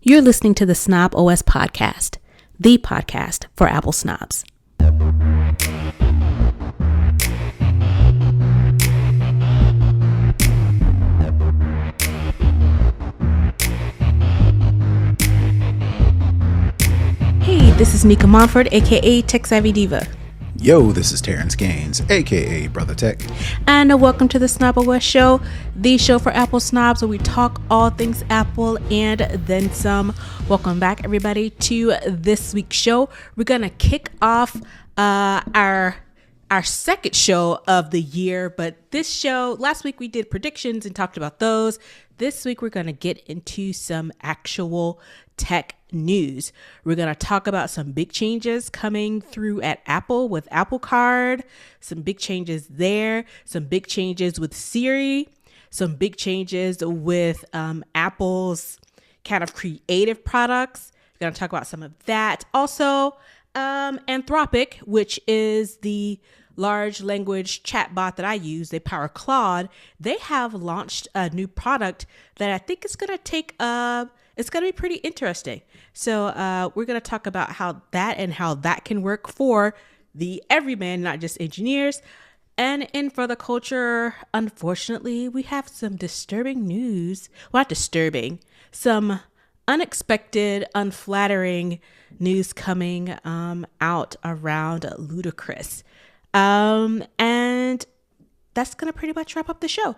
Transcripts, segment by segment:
You're listening to the Snob OS podcast, the podcast for Apple snobs. Hey, this is Nica Montford, aka Tech Savvy Diva. Yo, this is Terrance Gaines, aka Brother Tech. And welcome to the Snob OS show, the show for Apple snobs where we talk all things Apple and then some. Welcome back, everybody, to this week's show. We're gonna kick off our second show of the year, but this show, last week we did predictions and talked about those. This week we're gonna get into some actual tech news. We're going to talk about some big changes coming through at Apple with Apple Card, some big changes there, some big changes with Siri, some big changes with Apple's kind of creative products. We're going to talk about some of that. Also, Anthropic, which is the large language chatbot that I use, they power Claude. They have launched a new product that I think is going to take it's going to be pretty interesting. So we're going to talk about how that can work for the everyman, not just engineers. And for the culture, unfortunately, we have some disturbing news. Well, not disturbing, some unexpected, unflattering news coming out around Ludacris. And that's going to pretty much wrap up the show.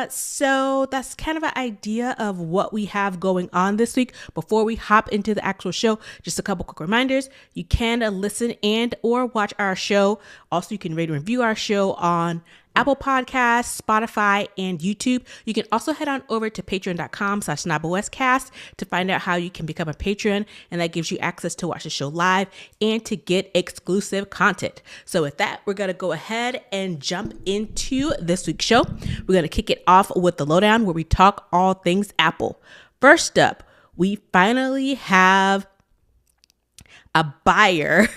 So that's kind of an idea of what we have going on this week. Before we hop into the actual show, just a couple quick reminders. You can listen and or watch our show. Also, you can rate and review our show on Apple Podcasts, Spotify, and YouTube. You can also head on over to patreon.com/snoboscast to find out how you can become a patron, and that gives you access to watch the show live and to get exclusive content. So with that, we're going to go ahead and jump into this week's show. We're going to kick it off with the lowdown where we talk all things Apple. First up, we finally have a buyer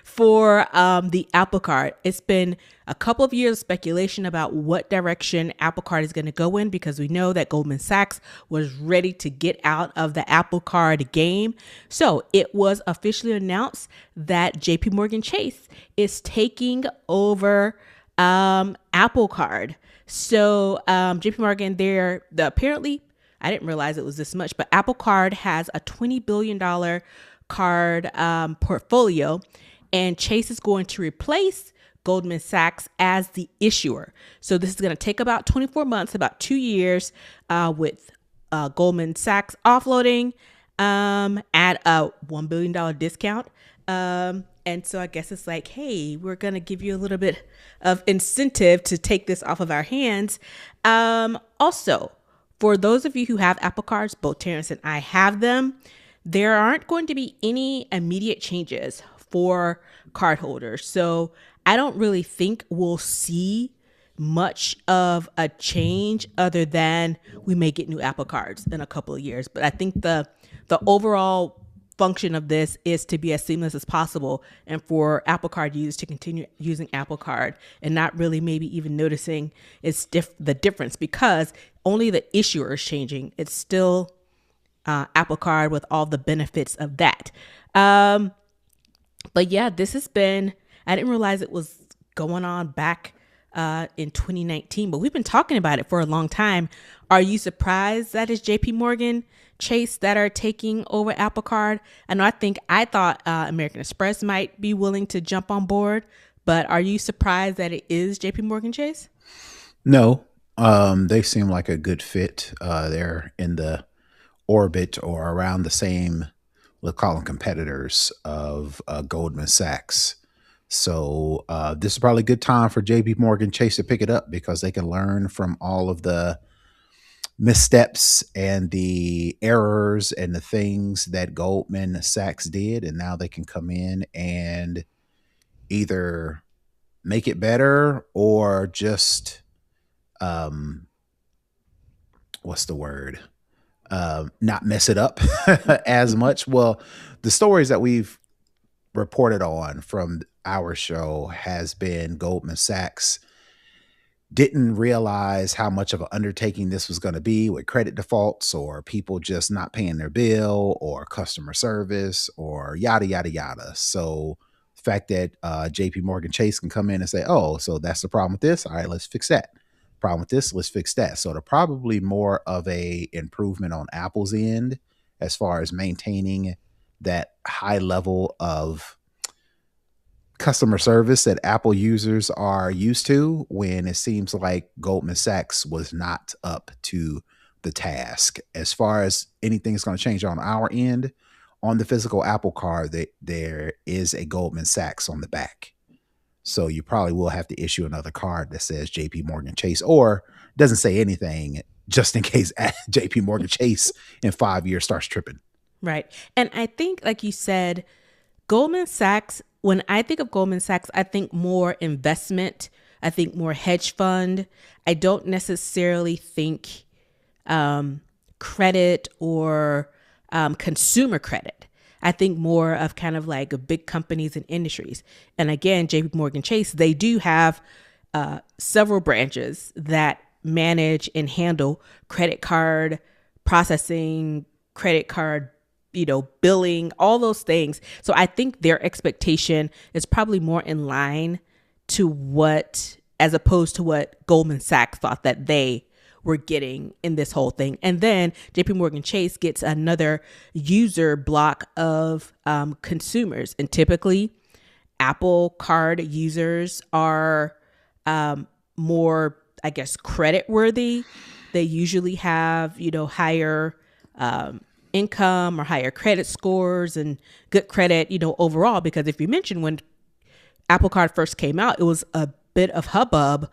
for the Apple Card. It's been a couple of years of speculation about what direction Apple Card is going to go in, because we know that Goldman Sachs was ready to get out of the Apple Card game. So it was officially announced that JPMorgan Chase is taking over Apple Card. So JPMorgan, they're apparently, I didn't realize it was this much, but Apple Card has a $20 billion card portfolio, and Chase is going to replace Goldman Sachs as the issuer. So this is going to take about 24 months, about 2 years, with Goldman Sachs offloading at a $1 billion discount. And so I guess it's like, hey, we're going to give you a little bit of incentive to take this off of our hands. Also, for those of you who have Apple Cards, both Terrance and I have them, there aren't going to be any immediate changes for cardholders. So I don't really think we'll see much of a change other than we may get new Apple Cards in a couple of years. But I think the overall function of this is to be as seamless as possible and for Apple Card users to continue using Apple Card and not really maybe even noticing the difference, because only the issuer is changing. It's still Apple Card with all the benefits of that. But yeah, this has been, I didn't realize it was going on back in 2019, but we've been talking about it for a long time. Are you surprised that it's JPMorgan Chase that are taking over Apple Card? I thought American Express might be willing to jump on board, but are you surprised that it is JPMorgan Chase? No, they seem like a good fit. They're in the orbit or around the same, we'll call them competitors of Goldman Sachs. So this is probably a good time for JPMorgan Chase to pick it up, because they can learn from all of the missteps and the errors and the things that Goldman Sachs did. And now they can come in and either make it better or just, what's the word? Not mess it up as much. Well, the stories that we've reported on from our show has been Goldman Sachs didn't realize how much of an undertaking this was going to be with credit defaults or people just not paying their bill or customer service or yada, yada, yada. So the fact that JPMorgan Chase can come in and say, oh, so that's the problem with this. All right, let's fix that. Problem with this, let's fix that. So they're probably more of a improvement on Apple's end as far as maintaining that high level of customer service that Apple users are used to, when it seems like Goldman Sachs was not up to the task. As far as anything's going to change on our end, on the physical Apple card, there is a Goldman Sachs on the back. So you probably will have to issue another card that says JP Morgan Chase or doesn't say anything, just in case JP Morgan Chase in 5 years starts tripping. Right. And I think, like you said, Goldman Sachs, when I think of Goldman Sachs, I think more investment. I think more hedge fund. I don't necessarily think credit or consumer credit. I think more of kind of like big companies and industries. And again, JPMorgan Chase, they do have several branches that manage and handle credit card processing, credit card, billing, all those things. So I think their expectation is probably more in line to as opposed to what Goldman Sachs thought that they were getting in this whole thing. And then JP Morgan Chase gets another user block of consumers. And typically Apple Card users are more, I guess, credit worthy. They usually have, higher income or higher credit scores and good credit, overall, because if you mention when Apple Card first came out, it was a bit of hubbub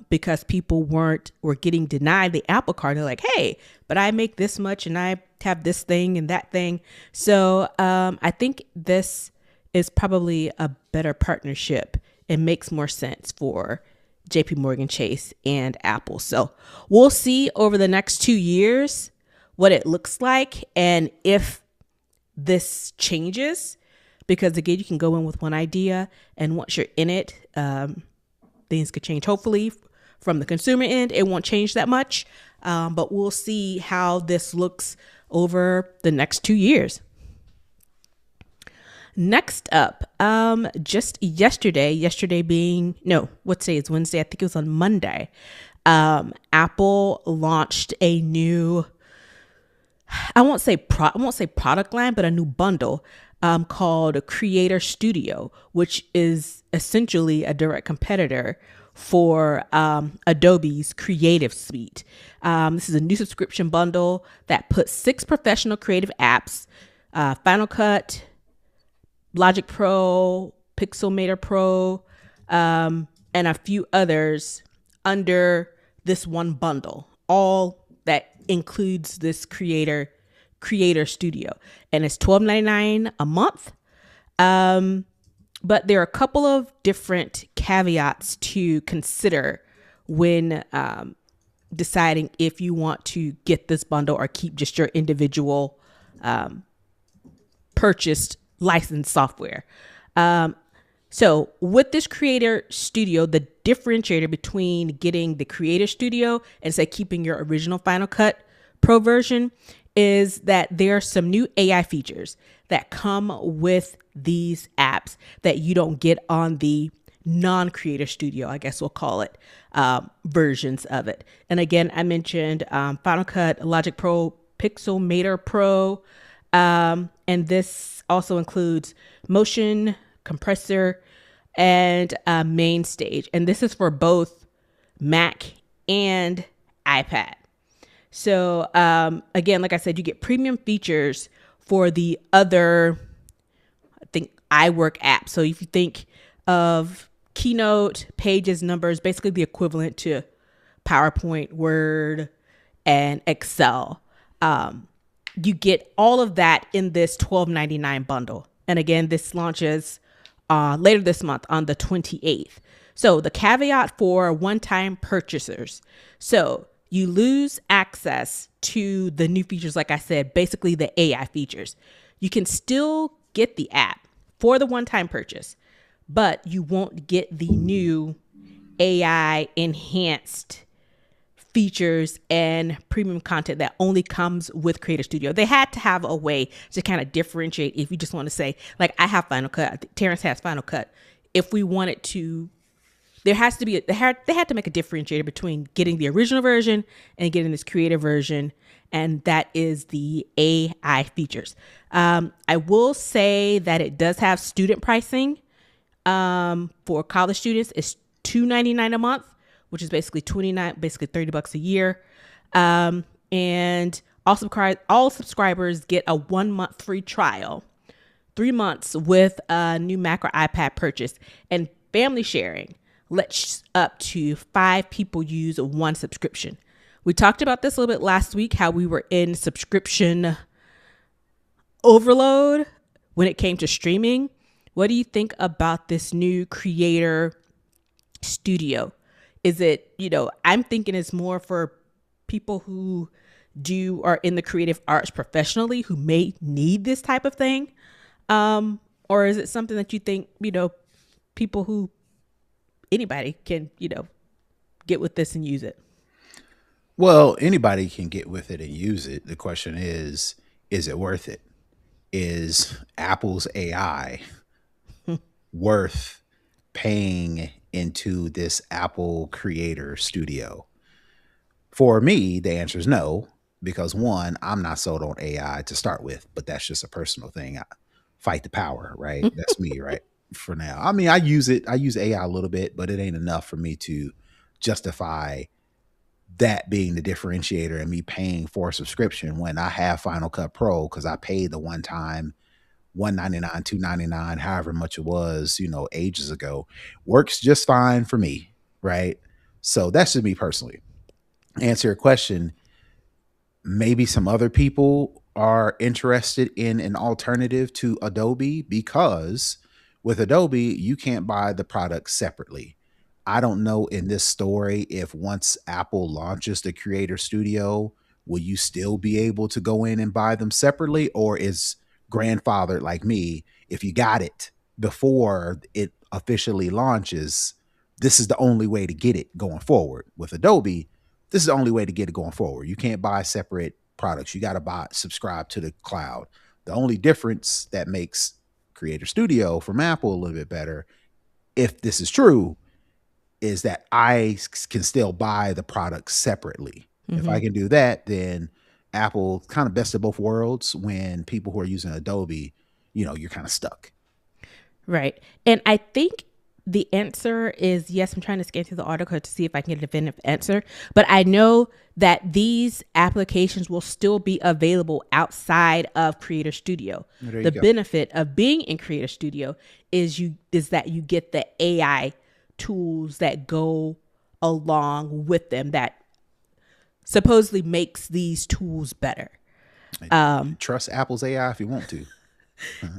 because people were getting denied the Apple Card. They're like, hey, but I make this much and I have this thing and that thing. So I think this is probably a better partnership. It makes more sense for JP Morgan Chase and Apple. So we'll see over the next 2 years what it looks like and if this changes, because again, you can go in with one idea and once you're in it, things could change. Hopefully from the consumer end, it won't change that much, but we'll see how this looks over the next 2 years. Next up, just yesterday being, no, what day is Wednesday? I think it was on Monday. Apple launched a new, I won't say product line, but a new bundle called Creator Studio, which is essentially a direct competitor for Adobe's Creative Suite. This is a new subscription bundle that puts 6 professional creative apps, Final Cut, Logic Pro, Pixelmator Pro, and a few others under this one bundle, all that includes this Creator Studio, and it's $12.99 a month. But there are a couple of different caveats to consider when deciding if you want to get this bundle or keep just your individual purchased licensed software. So with this Creator Studio, the differentiator between getting the Creator Studio and say keeping your original Final Cut Pro version is that there are some new AI features that come with these apps that you don't get on the non-Creator Studio, I guess we'll call it, versions of it. And again, I mentioned Final Cut, Logic Pro, Pixelmator Pro, and this also includes Motion Compressor and Main Stage. And this is for both Mac and iPad. So again, like I said, you get premium features for the other, I think, iWork app. So if you think of Keynote, Pages, Numbers, basically the equivalent to PowerPoint, Word, and Excel, you get all of that in this $12.99 bundle. And again, this launches later this month on the 28th. So the caveat for one-time purchasers. So you lose access to the new features, like I said, basically the AI features. You can still get the app for the one-time purchase, but you won't get the new AI enhanced features and premium content that only comes with Creator Studio. They had to have a way to kind of differentiate. If you just want to say, like, I have Final Cut, Terrance has Final Cut. If we wanted to, there has to be, they had to make a differentiator between getting the original version and getting this creative version. And that is the AI features. I will say that it does have student pricing. For college students, it's $2.99 a month, which is basically $30 a year. And all subscribers get a 1 month free trial, 3 months with a new Mac or iPad purchase, and family sharing lets up to 5 people use one subscription. We talked about this a little bit last week, how we were in subscription overload when it came to streaming. What do you think about this new Creator Studio? Is it, I'm thinking it's more for people who are in the creative arts professionally who may need this type of thing? Or is it something that you think, people who, anybody can, get with this and use it? Well, anybody can get with it and use it. The question is it worth it? Is Apple's AI worth paying into this Apple Creator Studio? For me, the answer is no, because one, I'm not sold on AI to start with, but that's just a personal thing. I fight the power, right? That's me, right? For now. I mean, I use AI a little bit, but it ain't enough for me to justify that being the differentiator and me paying for a subscription when I have Final Cut Pro because I paid the one time $199, $299, however much it was, ages ago. Works just fine for me, right? So that's just me personally. Answer your question, maybe some other people are interested in an alternative to Adobe because with Adobe, you can't buy the product separately. I don't know in this story if once Apple launches the Creator Studio, will you still be able to go in and buy them separately, or is grandfathered like me, if you got it before it officially launches, this is the only way to get it going forward. With Adobe, this is the only way to get it going forward. You can't buy separate products. You got to subscribe to the cloud. The only difference that makes Creator Studio from Apple a little bit better, if this is true, is that I can still buy the product separately. Mm-hmm. If I can do that, then Apple kind of best of both worlds. When people who are using Adobe, you're kind of stuck. Right. And I think the answer is yes. I'm trying to scan through the article to see if I can get a definitive answer. But I know that these applications will still be available outside of Creator Studio. The benefit of being in Creator Studio is that you get the AI tools that go along with them that supposedly makes these tools better. Trust Apple's AI if you want to.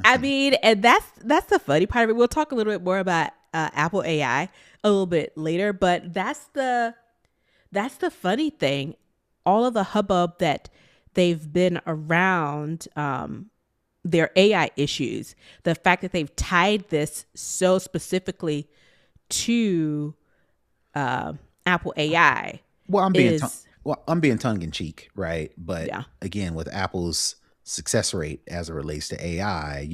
I mean, and that's the funny part of it. We'll talk a little bit more about Apple AI a little bit later, but that's the funny thing. All of the hubbub that they've been around their AI issues, the fact that they've tied this so specifically to Apple AI. Well, I'm being tongue in cheek, right? But again, with Apple's success rate as it relates to AI,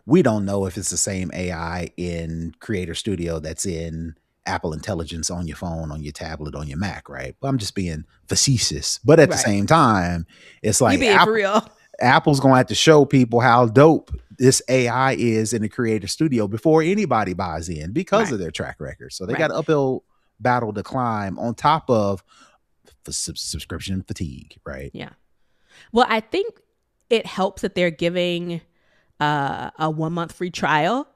we don't know if it's the same AI in Creator Studio that's in Apple Intelligence on your phone, on your tablet, on your Mac, right? But I'm just being facetious. But at the same time, it's like for real. Apple's going to have to show people how dope this AI is in the Creator Studio before anybody buys in because of their track record. So they got an uphill battle to climb on top of subscription fatigue, right? Yeah. Well, I think it helps that they're giving a 1 month free trial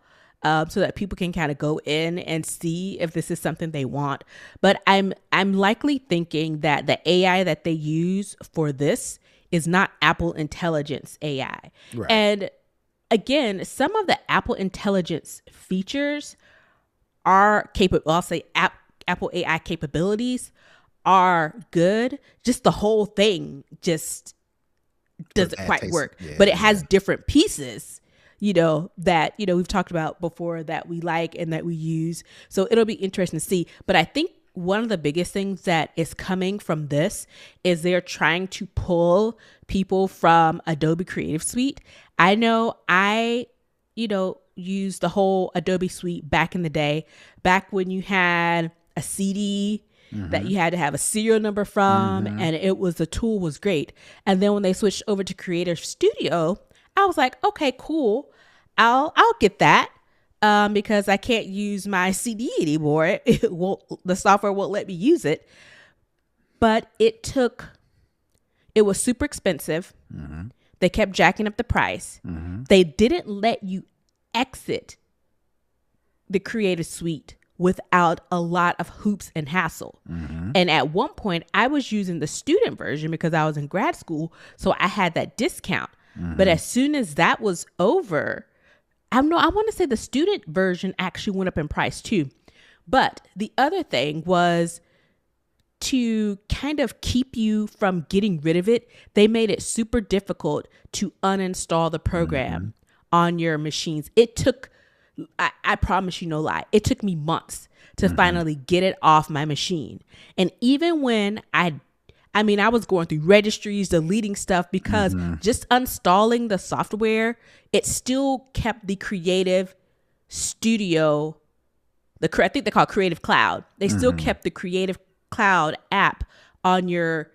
so that people can kind of go in and see if this is something they want. But I'm likely thinking that the AI that they use for this is not Apple Intelligence AI. Right. And again, some of the Apple Intelligence features are capable. I'll say Apple AI capabilities are good. Just the whole thing just doesn't quite work. Yeah, but it has different pieces that, we've talked about before that we like and that we use. So it'll be interesting to see. But I think one of the biggest things that is coming from this is they're trying to pull people from Adobe Creative Suite. I know used the whole Adobe Suite back in the day, back when you had a CD that you had to have a serial number from, and the tool was great. And then when they switched over to Creative Studio, I was like, okay, cool. I'll get that. Because I can't use my CD anymore. The software won't let me use it. But it was super expensive. They kept jacking up the price. They didn't let you exit the Creative Suite without a lot of hoops and hassle. And at one point, I was using the student version because I was in grad school, so I had that discount. But as soon as that was over, I want to say the student version actually went up in price too. But the other thing was to kind of keep you from getting rid of it. They made it super difficult to uninstall the program on your machines. It took, I promise you no lie, it took me months to finally get it off my machine. And even when I was going through registries, deleting stuff, because just installing the software, it still kept the Creative Studio, I think they call it Creative Cloud. They still kept the Creative Cloud app on your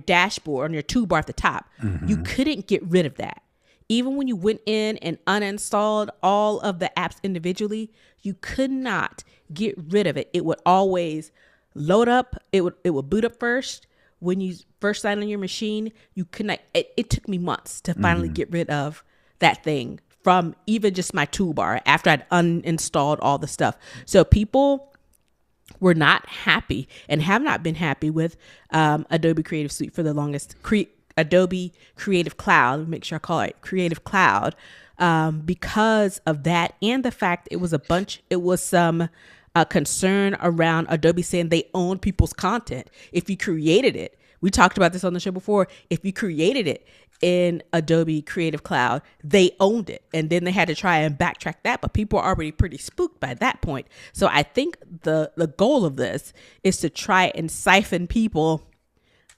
dashboard, on your toolbar at the top. You couldn't get rid of that. Even when you went in and uninstalled all of the apps individually, you could not get rid of it. It would always load up. It would boot up first. When you first sign on your machine, you connect. It took me months to finally get rid of that thing from even just my toolbar after I'd uninstalled all the stuff. So people were not happy and have not been happy with Adobe Creative Suite for the longest. Adobe Creative Cloud, make sure I call it Creative Cloud, because of that and the fact it was some concern around Adobe saying they own people's content. If you created it, we talked about this on the show before, if you created it in Adobe Creative Cloud, they owned it. And then they had to try and backtrack that, but people are already pretty spooked by that point. So I think the goal of this is to try and siphon people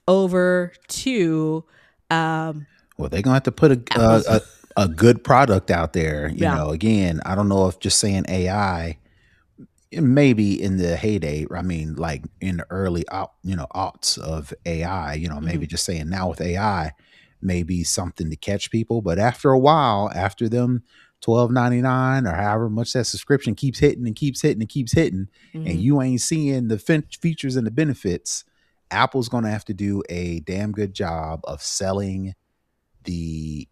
over to well, they're gonna have to put a good product out there. You know, again, I don't know if just saying AI, maybe in the heyday, I mean, like in the early aughts of AI, maybe just saying now with AI maybe something to catch people. But after a while, after them $12.99 or however much that subscription keeps hitting and keeps hitting and keeps hitting, and you ain't seeing the features and the benefits, Apple's going to have to do a damn good job of selling the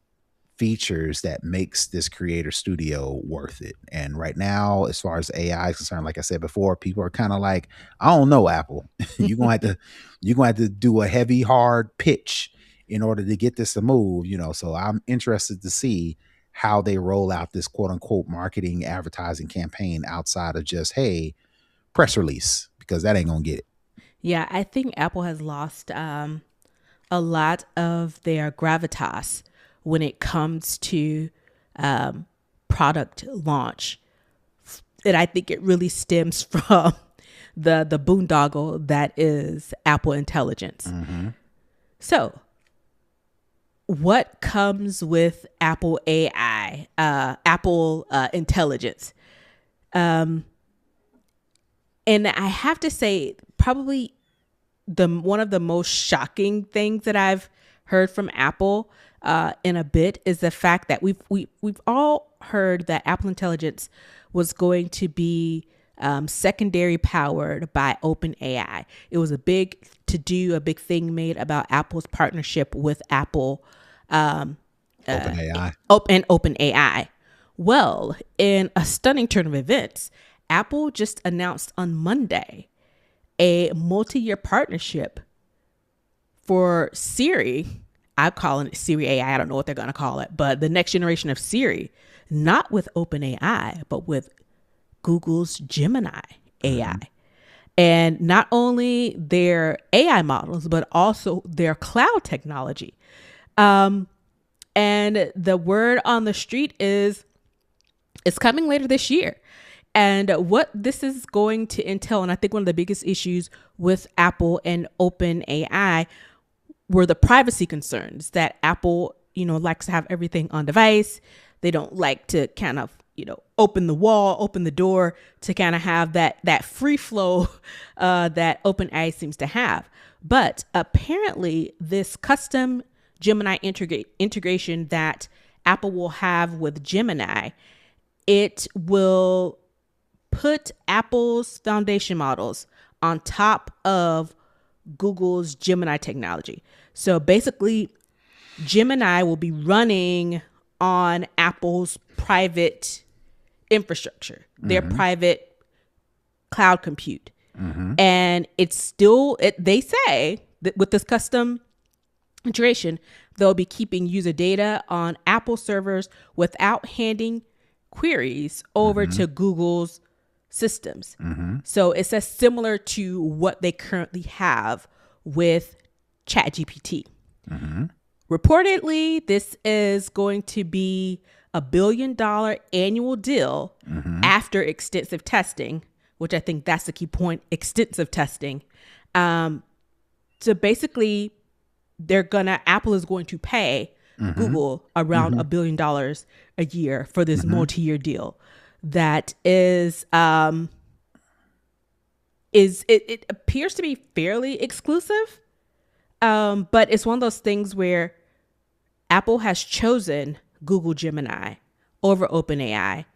features that makes this creator studio worth it. And right now, as far as AI is concerned, like I said before, people are kind of like, I don't know, Apple. you're gonna have to do a heavy, hard pitch in order to get this to move, So I'm interested to see how they roll out this quote unquote marketing advertising campaign outside of just, hey, press release, because that ain't gonna get it. Yeah, I think Apple has lost a lot of their gravitas when it comes to product launch. And I think it really stems from the boondoggle that is Apple Intelligence. So what comes with Apple AI, Apple Intelligence? And I have to say, probably one of the most shocking things that I've heard from Apple in a bit is the fact that we've all heard that Apple Intelligence was going to be secondary powered by OpenAI. It was a big thing made about Apple's partnership with Apple OpenAI. And OpenAI. Well, in a stunning turn of events, Apple just announced on Monday a multi-year partnership for Siri. I'm calling it Siri AI. I don't know what they're going to call it, but the next generation of Siri, not with OpenAI, but with Google's Gemini AI. And not only their AI models, but also their cloud technology. And the word on the street is It's coming later this year. And what this is going to entail, and I think one of the biggest issues with Apple and OpenAI were the privacy concerns that Apple, likes to have everything on device. They don't like to kind of, open the door to kind of have that free flow that OpenAI seems to have. But apparently this custom Gemini integration that Apple will have with Gemini, it will put Apple's foundation models on top of Google's Gemini technology. So basically, Gemini will be running on Apple's private infrastructure, their private cloud compute. And it's still, they say that with this custom integration, they'll be keeping user data on Apple servers without handing queries over to Google's systems. So it's similar to what they currently have with ChatGPT. Reportedly, this is going to be a $1 billion annual deal after extensive testing, which I think that's the key point, extensive testing. So basically, Apple is going to pay Google around $1 billion a year for this multi-year deal. That is it appears to be fairly exclusive, but it's one of those things where Apple has chosen Google Gemini over OpenAI,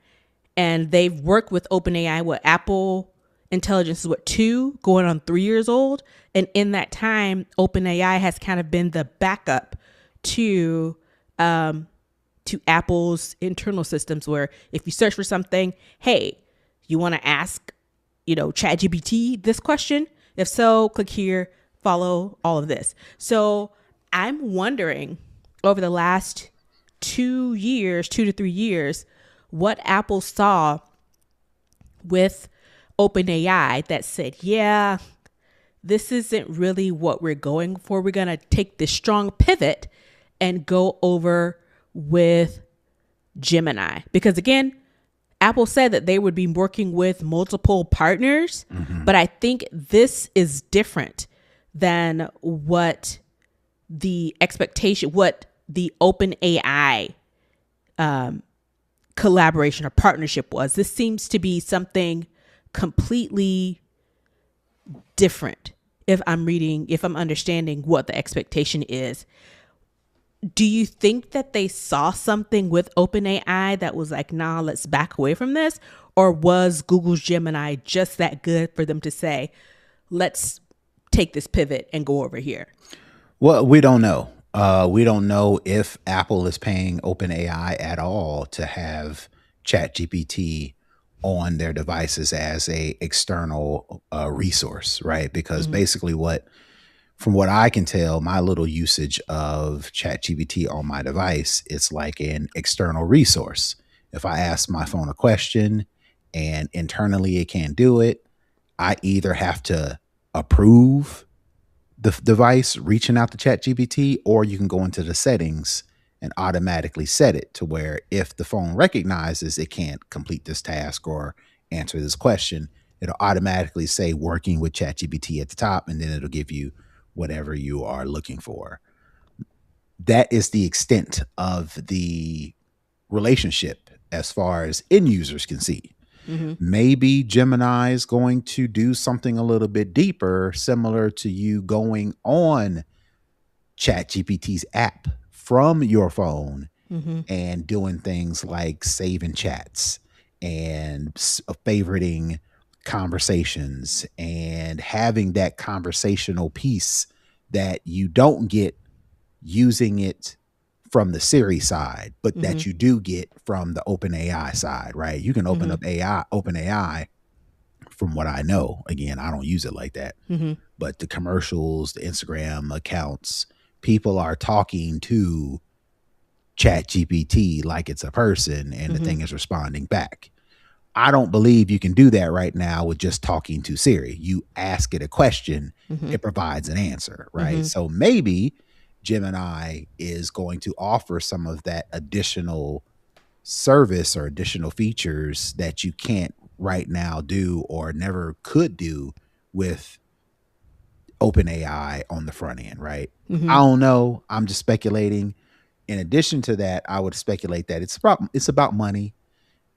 and they've worked with OpenAI. Apple Intelligence is 2 going on 3 years old, and in that time, OpenAI has kind of been the backup to Apple's internal systems, where if you search for something, hey, you want to ask, ChatGPT this question? If so, click here, follow all of this. So I'm wondering, over the last 2 to 3 years, what Apple saw with OpenAI that said, yeah, this isn't really what we're going for. We're going to take this strong pivot and go over with Gemini. Because again, Apple said that they would be working with multiple partners, but I think this is different than what the OpenAI collaboration or partnership was. This seems to be something completely different if I'm understanding what the expectation is. Do you think that they saw something with OpenAI that was like, nah, let's back away from this? Or was Google's Gemini just that good for them to say, let's take this pivot and go over here? Well, we don't know. We don't know if Apple is paying OpenAI at all to have ChatGPT on their devices as a external resource, right? Because basically from what I can tell, my little usage of ChatGPT on my device, it's like an external resource. If I ask my phone a question and internally it can't do it, I either have to approve the device reaching out to ChatGPT, or you can go into the settings and automatically set it to where if the phone recognizes it can't complete this task or answer this question, it'll automatically say working with ChatGPT at the top, and then it'll give you whatever you are looking for. That is the extent of the relationship as far as end users can see. Maybe Gemini is going to do something a little bit deeper, similar to you going on ChatGPT's app from your phone and doing things like saving chats and favoriting conversations and having that conversational piece that you don't get using it from the Siri side, but that you do get from the OpenAI side, right? You can open up OpenAI, from what I know. Again, I don't use it like that, but the commercials, the Instagram accounts, people are talking to ChatGPT like it's a person, and the thing is responding back. I don't believe you can do that right now with just talking to Siri. You ask it a question, it provides an answer, right? So maybe Gemini is going to offer some of that additional service or additional features that you can't right now do or never could do with OpenAI on the front end, right? I Mm-hmm. don't know. I'm just speculating. In addition to that, I would speculate that it's about money.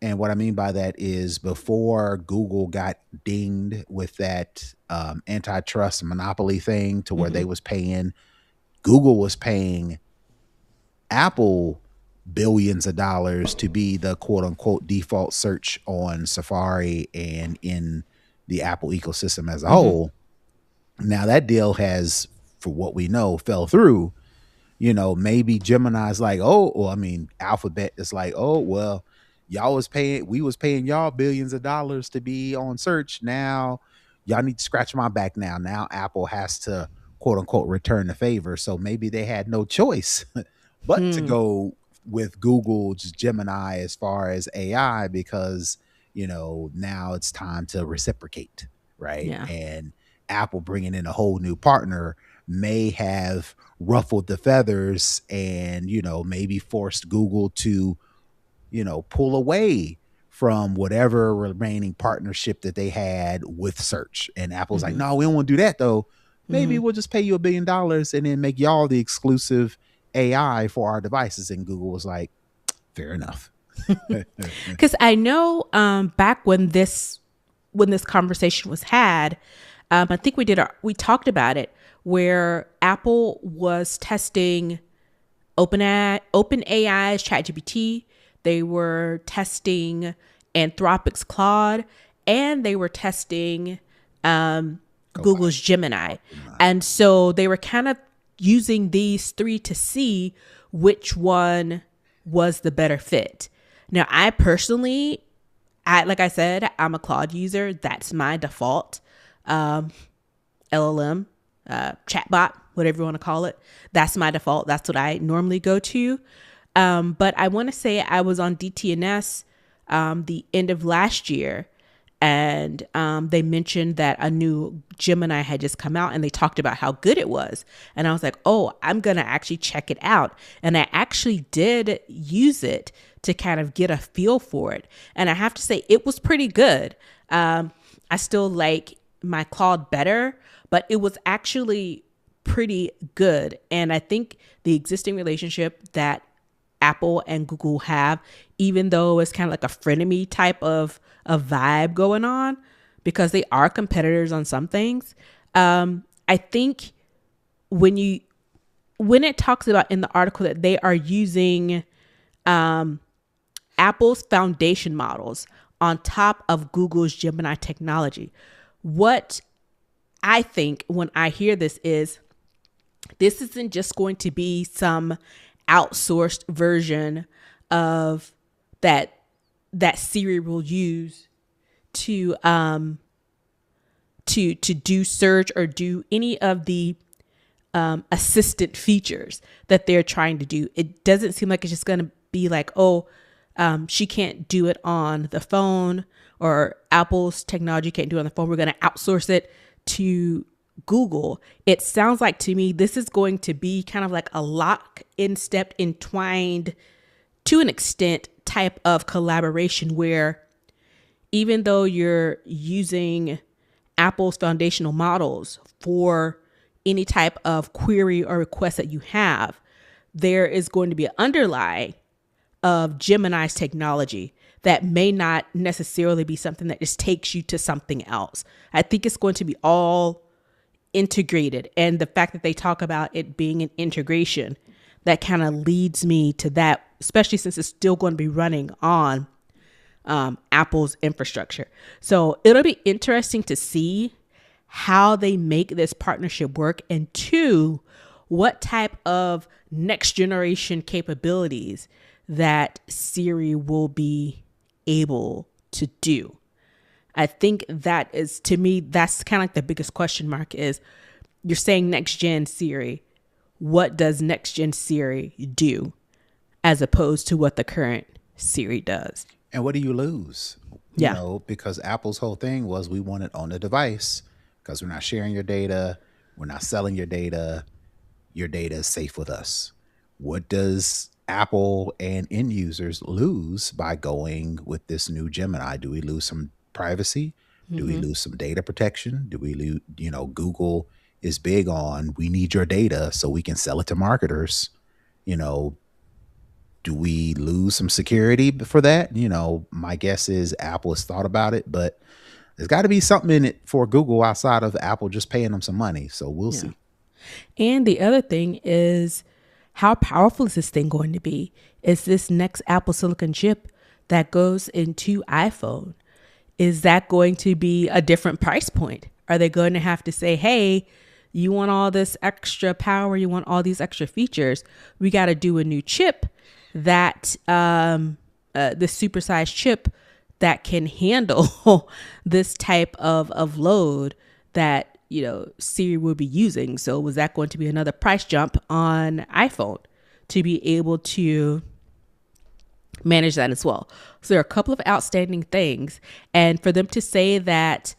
And what I mean by that is before Google got dinged with that antitrust monopoly thing to where Mm-hmm. Google was paying Apple billions of dollars to be the quote unquote default search on Safari and in the Apple ecosystem as a Mm-hmm. whole. Now that deal has, for what we know, fell through. Maybe Gemini's like, oh, well, I mean, Alphabet is like, oh, well, we was paying y'all billions of dollars to be on search. Now y'all need to scratch my back now. Now Apple has to quote unquote return the favor. So maybe they had no choice but to Hmm. go with Google's Gemini as far as AI because, now it's time to reciprocate, right? Yeah. And Apple bringing in a whole new partner may have ruffled the feathers and, maybe forced Google to, pull away from whatever remaining partnership that they had with search. And Apple's like, Mm-hmm. no, we don't want to do that though. Maybe Mm-hmm. we'll just pay you $1 billion and then make y'all the exclusive AI for our devices. And Google was like, fair enough. Because I know back when this conversation was had, I think we talked about it where Apple was testing OpenAI's ChatGPT. They were testing Anthropic's Claude, and they were testing Google's Gemini. And so they were kind of using these three to see which one was the better fit. Now, I personally, like I said, I'm a Claude user. That's my default LLM, chatbot, whatever you want to call it. That's my default. That's what I normally go to. But I want to say I was on DTNS the end of last year, and they mentioned that a new Gemini had just come out, and they talked about how good it was. And I was like, oh, I'm going to actually check it out. And I actually did use it to kind of get a feel for it. And I have to say, it was pretty good. I still like my Claude better, but it was actually pretty good. And I think the existing relationship that Apple and Google have, even though it's kind of like a frenemy type of vibe going on, because they are competitors on some things. I think when it talks about in the article that they are using Apple's foundation models on top of Google's Gemini technology, what I think when I hear this isn't just going to be some outsourced version of that Siri will use to do search or do any of the assistant features that they're trying to do. It doesn't seem like it's just going to be like, oh, she can't do it on the phone, or Apple's technology can't do it on the phone. We're going to outsource it to Google. It sounds like to me this is going to be kind of like a lock in step entwined to an extent type of collaboration where even though you're using Apple's foundational models for any type of query or request that you have, there is going to be an underlie of Gemini's technology that may not necessarily be something that just takes you to something else. I think it's going to be all integrated. And the fact that they talk about it being an integration, that kind of leads me to that, especially since it's still going to be running on Apple's infrastructure. So it'll be interesting to see how they make this partnership work, and two, what type of next generation capabilities that Siri will be able to do. I think that is, to me, that's kind of like the biggest question mark is, you're saying next gen Siri. What does next gen Siri do as opposed to what the current Siri does? And what do you lose? Yeah. Because Apple's whole thing was we want it on the device because we're not sharing your data. We're not selling your data. Your data is safe with us. What does Apple and end users lose by going with this new Gemini? Do we lose some privacy? Do we Mm-hmm. lose some data protection? Do we lose, Google is big on we need your data so we can sell it to marketers. You know, do we lose some security for that? My guess is Apple has thought about it, but there's got to be something in it for Google outside of Apple just paying them some money. So we'll Yeah. see. And the other thing is, how powerful is this thing going to be? Is this next Apple Silicon chip that goes into iPhone? Is that going to be a different price point? Are they going to have to say, hey, you want all this extra power, you want all these extra features, we got to do a new chip that, the supersized chip that can handle this type of load that, Siri will be using. So was that going to be another price jump on iPhone to be able to manage that as well? So there are a couple of outstanding things. And for them to say that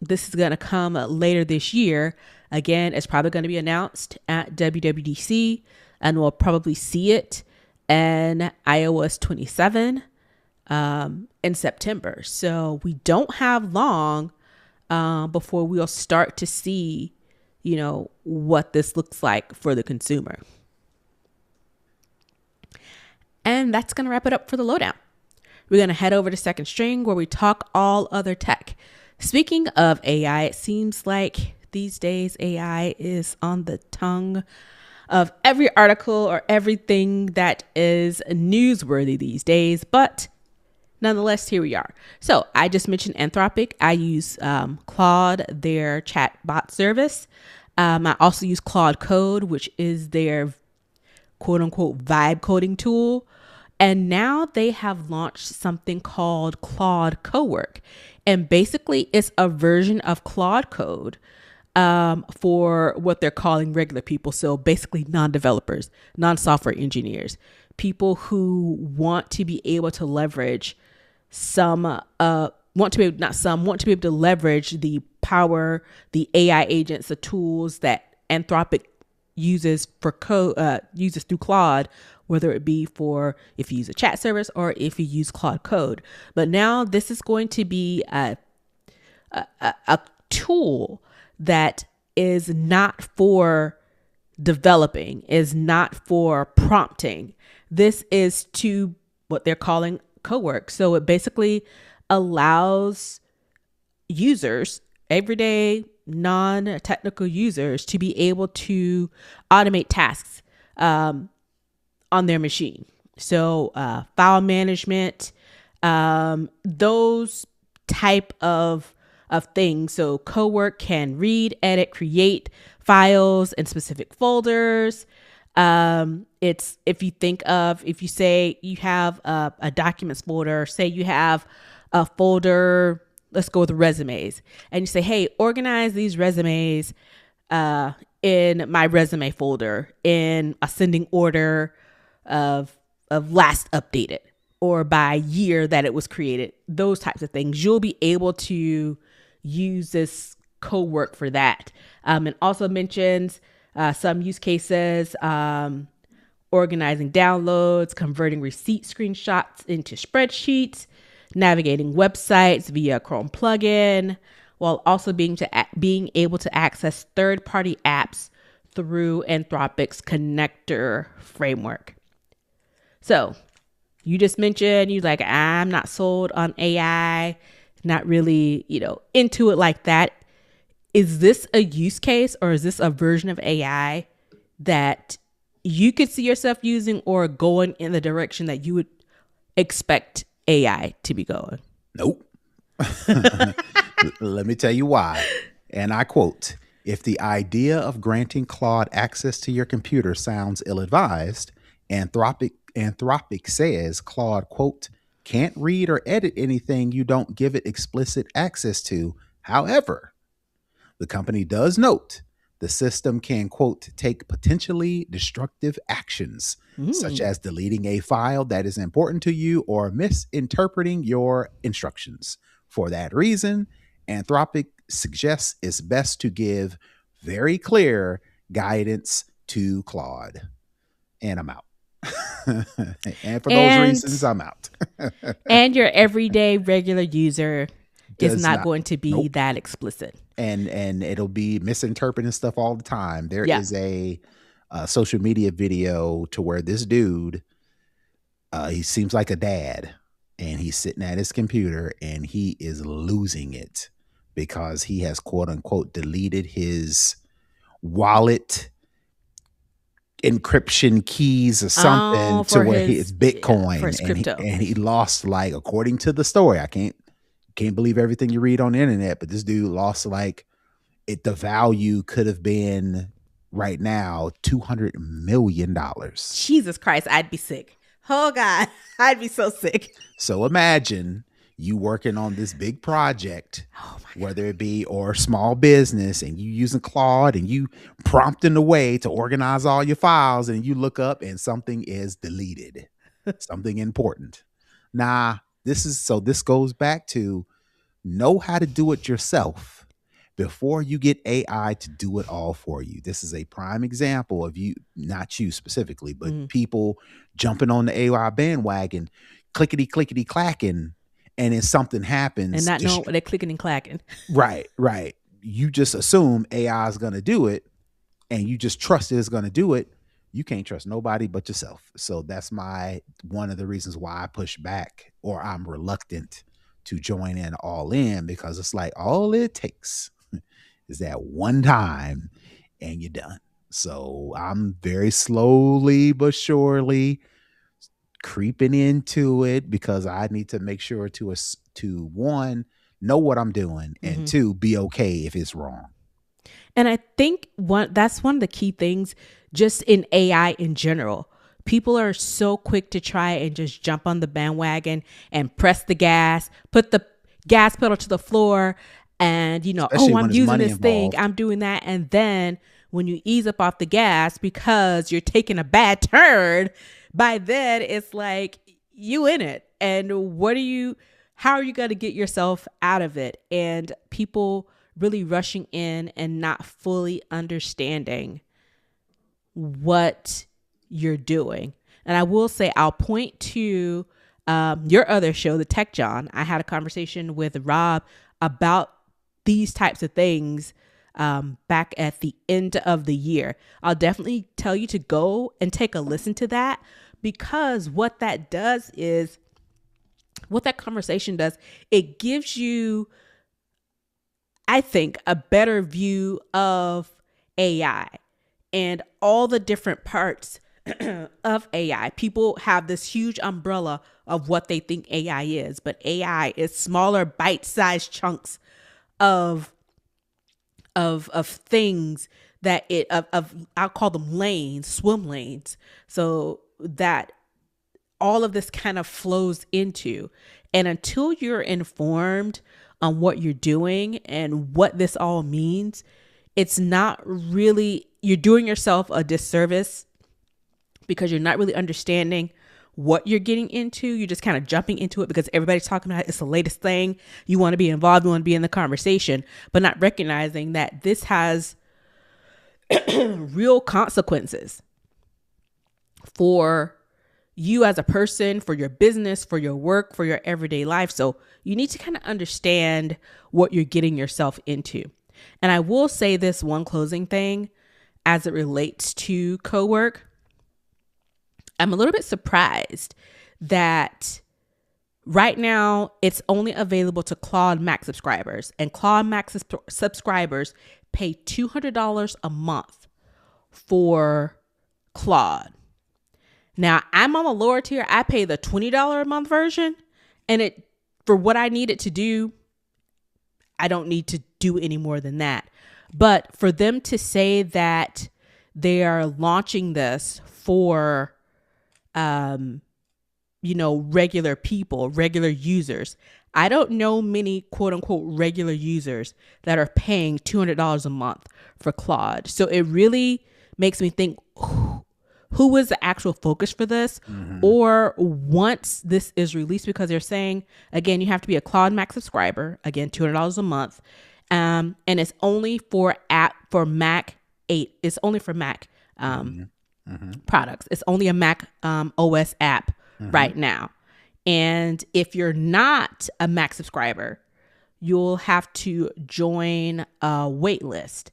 this is going to come later this year, again, it's probably going to be announced at WWDC, and we'll probably see it in iOS 27 in September. So we don't have long before we'll start to see, what this looks like for the consumer. And that's going to wrap it up for the lowdown. We're going to head over to Second String, where we talk all other tech. Speaking of AI, it seems like these days AI is on the tongue of every article or everything that is newsworthy these days. But nonetheless, here we are. So I just mentioned Anthropic. I use Claude, their chat bot service. I also use Claude Code, which is their quote unquote vibe coding tool. And now they have launched something called Claude Cowork. And basically it's a version of Claude Code for what they're calling regular people. So basically non-developers, non-software engineers, people who want to be able to leverage want to be able to leverage the power, the AI agents, the tools that Anthropic uses for uses through Claude, whether it be for if you use a chat service or if you use Claude Code. But now this is going to be a tool that is not for developing, is not for prompting. This is to what they're calling Cowork. So it basically allows users, everyday non-technical users, to be able to automate tasks on their machine. So file management, those type of things. So Cowork can read, edit, create files in specific folders. It's if you say you have a documents folder, say you have a folder, let's go with resumes, and you say, hey, organize these resumes in my resume folder in ascending order of last updated or by year that it was created, those types of things. You'll be able to use this Cowork for that. And also mentions some use cases, organizing downloads, converting receipt screenshots into spreadsheets, navigating websites via Chrome plugin, while also being able to access third-party apps through Anthropic's connector framework. So you just mentioned I'm not sold on AI, not really, into it like that. Is this a use case, or is this a version of AI that you could see yourself using, or going in the direction that you would expect AI to be going? Nope. Let me tell you why. And I quote, if the idea of granting Claude access to your computer sounds ill-advised, Anthropic says Claude, quote, can't read or edit anything you don't give it explicit access to. However, the company does note the system can, quote, take potentially destructive actions, such as deleting a file that is important to you or misinterpreting your instructions. For that reason, Anthropic suggests it's best to give very clear guidance to Claude. and I'm out. And for those And reasons, I'm out. and your everyday regular user is Does not not. going to be Nope. that explicit. And it'll be misinterpreting stuff all the time. There Yeah. is a social media video to where this dude, he seems like a dad, and he's sitting at his computer and he is losing it because he has quote unquote deleted his wallet encryption keys or something to For where his it's Bitcoin, for his crypto. and he lost, like, according to the story, I can't believe everything you read on the internet, but this dude lost, like, the value could have been right now $200 million. Jesus Christ, I'd be sick. Oh God, I'd be so sick. So imagine you working on this big project, whether it be or small business, and you using Claude and you prompting the way to organize all your files, and you look up and something is deleted, something important. This goes back to know how to do it yourself before you get AI to do it all for you. This is a prime example of you, not you specifically, but people jumping on the AI bandwagon, clickety clacking, and then something happens and not knowing what they're clicking and clacking. Right. You just assume AI is going to do it, and you just trust it's going to do it. You can't trust nobody but yourself. So that's one of the reasons why I push back, or I'm reluctant to join in all in, because it's like all it takes is that one time and you're done. So I'm very slowly but surely creeping into it, because I need to make sure to one, know what I'm doing, and two, be okay if it's wrong. And I think that's one of the key things just in AI in general. People are so quick to try and just jump on the bandwagon and press the gas, put the gas pedal to the floor, and, Especially I'm using this involved. thing, I'm doing that. And then when you ease up off the gas because you're taking a bad turn, by then it's like you in it. And how are you going to get yourself out of it? And people really rushing in and not fully understanding what you're doing. And I will say, I'll point to your other show, The Tech John. I had a conversation with Rob about these types of things back at the end of the year. I'll definitely tell you to go and take a listen to that, because what that conversation does, it gives you, I think, a better view of AI and all the different parts of AI. People have this huge umbrella of what they think AI is, but AI is smaller bite-sized chunks of things that I'll call them lanes, swim lanes, so that all of this kind of flows into. And until you're informed on what you're doing and what this all means, it's not really, you're doing yourself a disservice, because you're not really understanding what you're getting into. You're just kind of jumping into it because everybody's talking about it. It's the latest thing. You want to be involved. You want to be in the conversation, but not recognizing that this has real consequences for you as a person, for your business, for your work, for your everyday life. So you need to kind of understand what you're getting yourself into. And I will say this one closing thing as it relates to Cowork. I'm a little bit surprised that right now it's only available to Claude Max subscribers, and Claude Max subscribers pay $200 a month for Claude. Now, I'm on the lower tier. I pay the $20 a month version, and for what I need it to do, I don't need to do any more than that. But for them to say that they are launching this for regular people, regular users, I don't know many quote unquote regular users that are paying $200 a month for Claude. So it really makes me think, who was the actual focus for this? Or once this is released, because they're saying, again, you have to be a Claude Max subscriber, again, $200 a month. And it's only for Mac 8. It's only for Mac. products. It's only a Mac OS app right now. And if you're not a Mac subscriber, you'll have to join a wait list.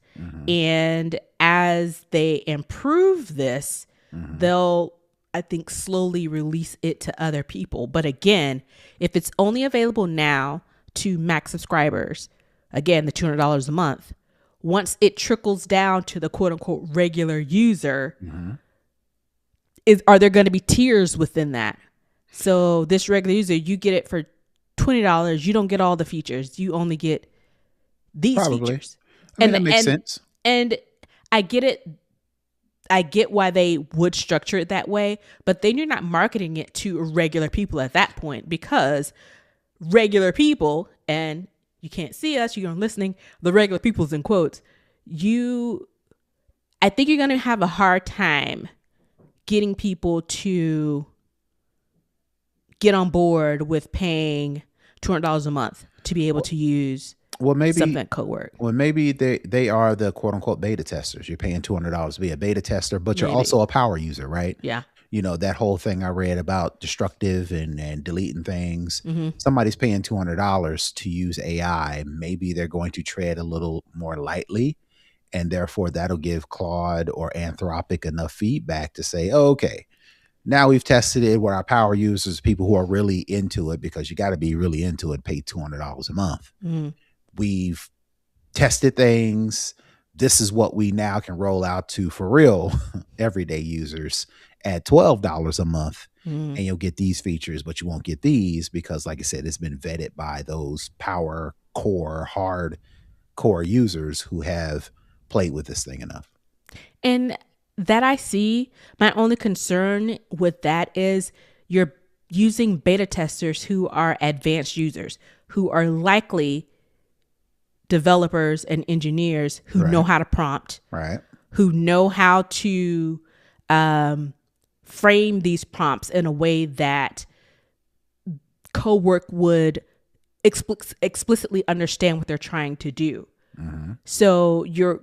And as they improve this, they'll, I think, slowly release it to other people. But again, if it's only available now to Mac subscribers, again, the $200 a month, once it trickles down to the quote unquote regular user, are there going to be tiers within that? So this regular user, you get it for $20. You don't get all the features. You only get these features. I mean, that makes sense. And I get it. I get why they would structure it that way, but then you're not marketing it to regular people at that point, because regular people, and you can't see us, you're listening, the regular people's in quotes, I think you're going to have a hard time getting people to get on board with paying $200 a month to be able to use something like Cowork. Well, maybe they are the quote unquote beta testers. You're paying $200 to be a beta tester, but you're also a power user, right? Yeah. You know, that whole thing I read about destructive and deleting things. Somebody's paying $200 to use AI. Maybe they're going to tread a little more lightly, and therefore that'll give Claude or Anthropic enough feedback to say, oh, okay, now we've tested it with our power users, people who are really into it, because you got to be really into it, pay $200 a month. We've tested things. This is what we now can roll out to, for real, everyday users at $12 a month. And you'll get these features, but you won't get these because, like I said, it's been vetted by those power core, hardcore users who have played with this thing enough. And that I see, my only concern with that is you're using beta testers who are advanced users, who are likely developers and engineers who know how to prompt, who know how to frame these prompts in a way that Cowork would explicitly understand what they're trying to do. So you're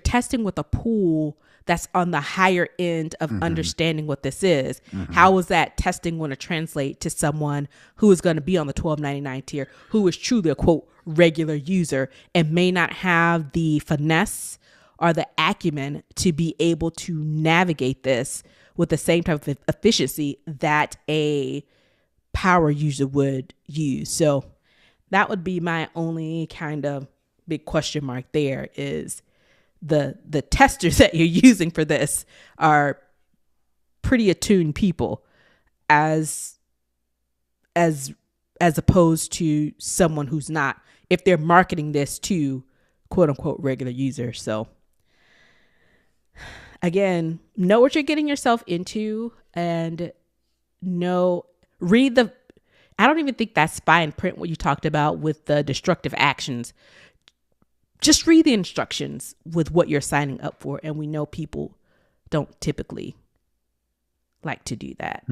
testing with a pool that's on the higher end of understanding what this is. How is that testing going to translate to someone who is going to be on the $12.99 tier, who is truly a quote regular user and may not have the finesse or the acumen to be able to navigate this with the same type of efficiency that a power user would use? So that would be my only kind of big question mark there, is the testers that you're using for this are pretty attuned people as opposed to someone who's not, if they're marketing this to quote unquote regular users. So again, know what you're getting yourself into, and I don't even think that's fine print what you talked about with the destructive actions. Just read the instructions with what you're signing up for. And we know people don't typically like to do that,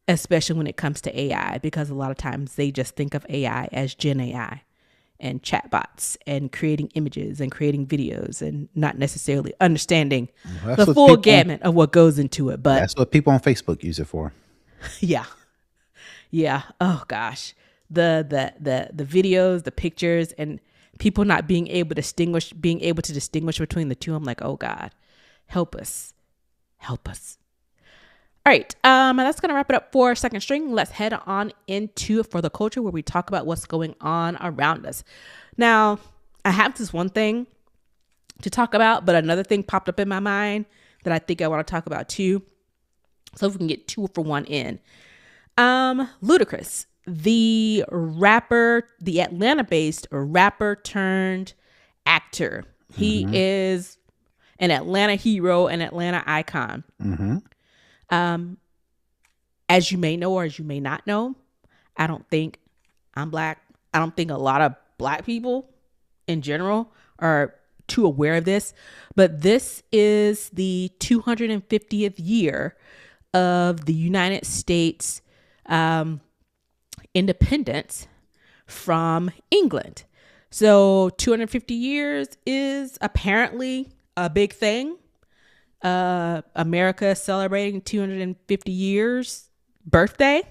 especially when it comes to AI, because a lot of times they just think of AI as Gen AI and chatbots and creating images and creating videos and not necessarily understanding the full gamut of what goes into it. But that's what people on Facebook use it for. Yeah. Oh gosh. The videos, the pictures, and people not being able to distinguish between the two. I'm like, oh God, help us. All right. That's going to wrap it up for Second String. Let's head on into For the Culture, where we talk about what's going on around us. Now, I have this one thing to talk about, but another thing popped up in my mind that I think I want to talk about too. So if we can get 2 for 1 in. Ludacris, the rapper, the Atlanta-based rapper turned actor. He is an Atlanta hero, an Atlanta icon. As you may know, or as you may not know, I don't think I'm Black. I don't think a lot of Black people in general are too aware of this, but this is the 250th year of the United States independence from England. So 250 years is apparently a big thing. America celebrating 250 years birthday.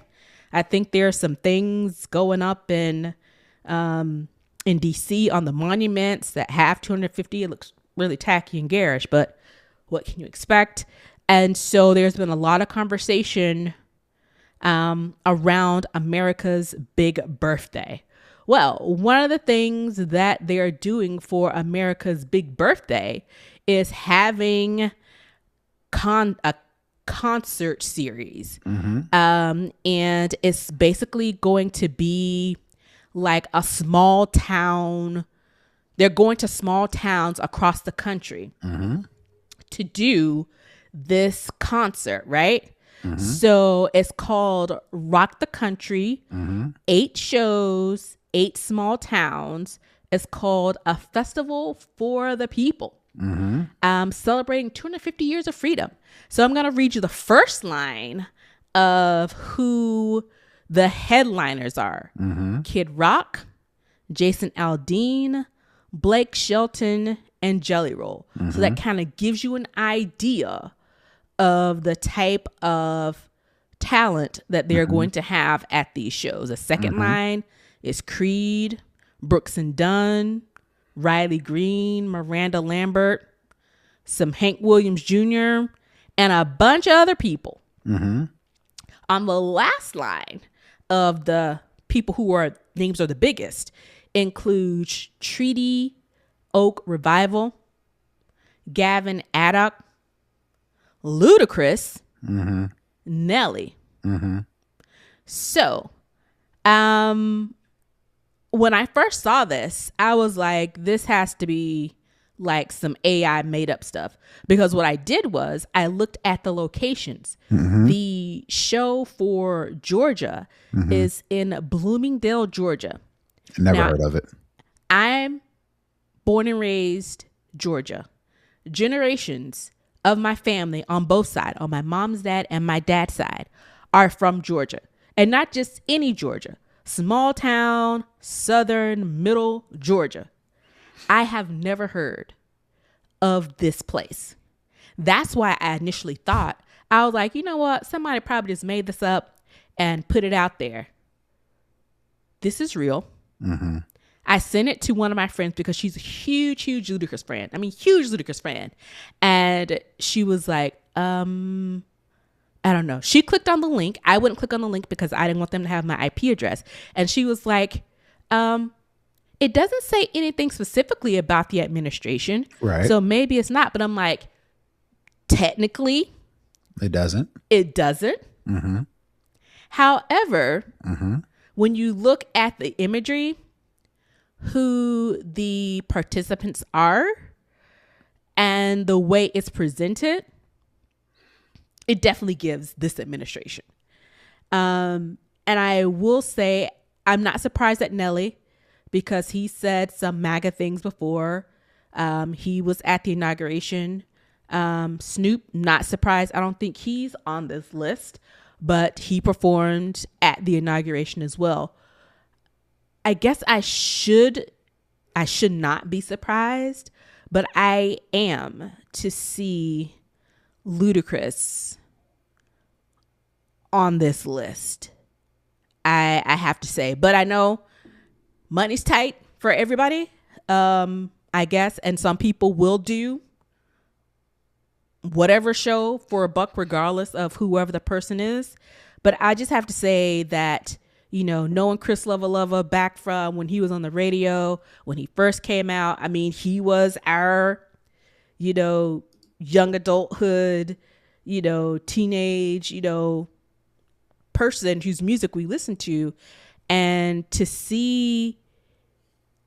I think there's some things going up in DC on the monuments that have 250. It looks really tacky and garish, but what can you expect? And so there's been a lot of conversation around America's big birthday. Well, one of the things that they're doing for America's big birthday is having a concert series. And it's basically going to be like a small town. They're going to small towns across the country to do this concert, right? So it's called Rock the Country, 8 shows, 8 small towns. It's called A Festival for the People, celebrating 250 years of freedom. So I'm going to read you the first line of who the headliners are. Kid Rock, Jason Aldean, Blake Shelton, and Jelly Roll. So that kind of gives you an idea of the type of talent that they're going to have at these shows. The second line is Creed, Brooks and Dunn, Riley Green, Miranda Lambert, some Hank Williams Jr., and a bunch of other people. On the last line of the people who are names are the biggest includes Treaty Oak Revival, Gavin Addock, Ludacris, Nelly. So, when I first saw this, I was like, this has to be like some AI made up stuff, because what I did was I looked at the locations. The show for Georgia is in Bloomingdale, Georgia. Never heard of it. I'm born and raised Georgia. Generations of my family on both sides, on my mom's dad and my dad's side, are from Georgia. And not just any Georgia. Small town, southern, middle Georgia. I have never heard of this place. That's why I initially thought, I was like, you know what? Somebody probably just made this up and put it out there. This is real. I sent it to one of my friends because she's a huge Ludacris fan. I mean, huge Ludacris fan. And she was like, I don't know. She clicked on the link. I wouldn't click on the link because I didn't want them to have my IP address. And she was like, it doesn't say anything specifically about the administration. Right. So maybe it's not. But I'm like, technically, it doesn't. It doesn't. However, when you look at the imagery, who the participants are, and the way it's presented, it definitely gives this administration. And I will say, I'm not surprised at Nelly, because he said some MAGA things before. He was at the inauguration. Snoop, not surprised. I don't think he's on this list, but he performed at the inauguration as well. I guess I should not be surprised, but I am to see Ludacris on this list. I have to say, but I know money's tight for everybody, I guess, and some people will do whatever show for a buck, regardless of whoever the person is. But I just have to say that, you know, knowing Chris Lova back from when he was on the radio, when he first came out, I mean, he was our, you know, young adulthood, you know, teenage, you know, person whose music we listen to. And to see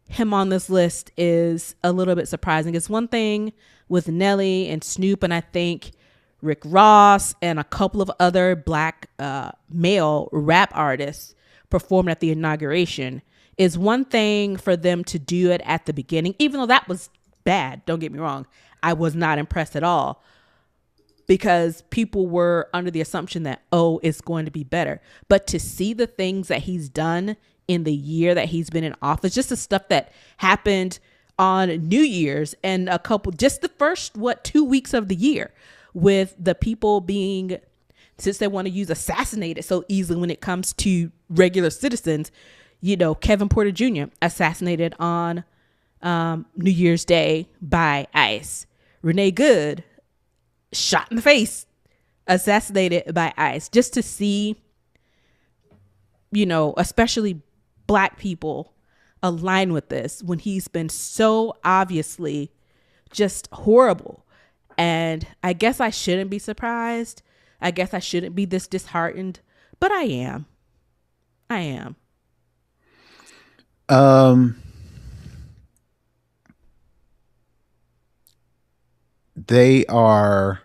him on this list is a little bit surprising. It's one thing with Nelly and Snoop, and I think Rick Ross and a couple of other black male rap artists performed at the inauguration. Is one thing for them to do it at the beginning, even though that was bad. Don't get me wrong. I was not impressed at all, because people were under the assumption that, oh, it's going to be better. But to see the things that he's done in the year that he's been in office, just the stuff that happened on New Year's and just the first, 2 weeks of the year, with the people being, since they want to use assassinated so easily when it comes to regular citizens, Kevin Porter Jr. assassinated on New Year's Day by ICE. Renee Good shot in the face, assassinated by ICE. Just to see, especially Black people align with this when he's been so obviously just horrible. And I guess I shouldn't be surprised. I guess I shouldn't be this disheartened, but I am. They are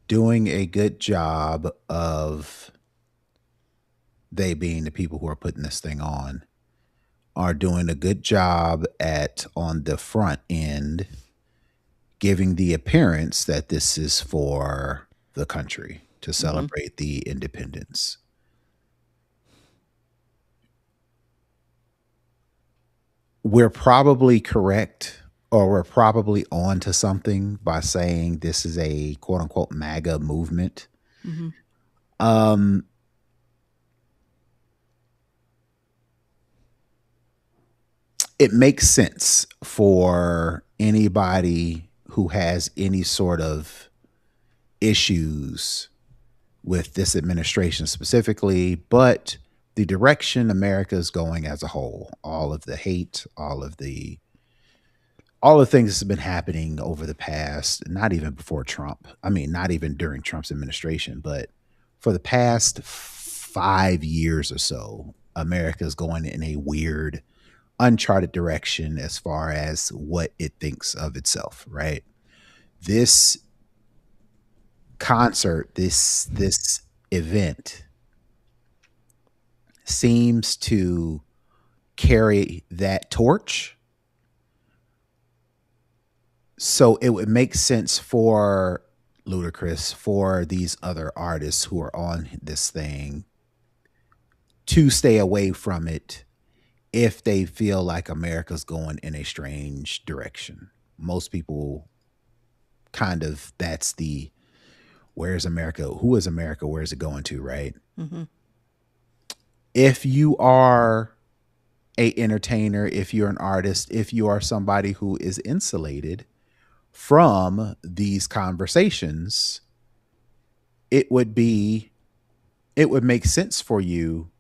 doing a good job of, they being the people who are putting this thing on, are doing a good job at, on the front end, giving the appearance that this is for the country to celebrate the independence. We're probably correct, or we're probably on to something by saying this is a quote unquote MAGA movement. It makes sense for anybody who has any sort of issues with this administration specifically, but the direction America is going as a whole, all of the hate, all the things that's been happening over the past, not even before Trump. I mean, not even during Trump's administration, but for the past 5 years or so, America is going in a weird, uncharted direction as far as what it thinks of itself, right? This concert, this event seems to carry that torch. So it would make sense for Ludacris, for these other artists who are on this thing, to stay away from it if they feel like America's going in a strange direction. Most people kind of, that's the, where's America? Who is America? Where's it going to, right? If you are a entertainer, if you're an artist, if you are somebody who is insulated from these conversations, it would make sense for you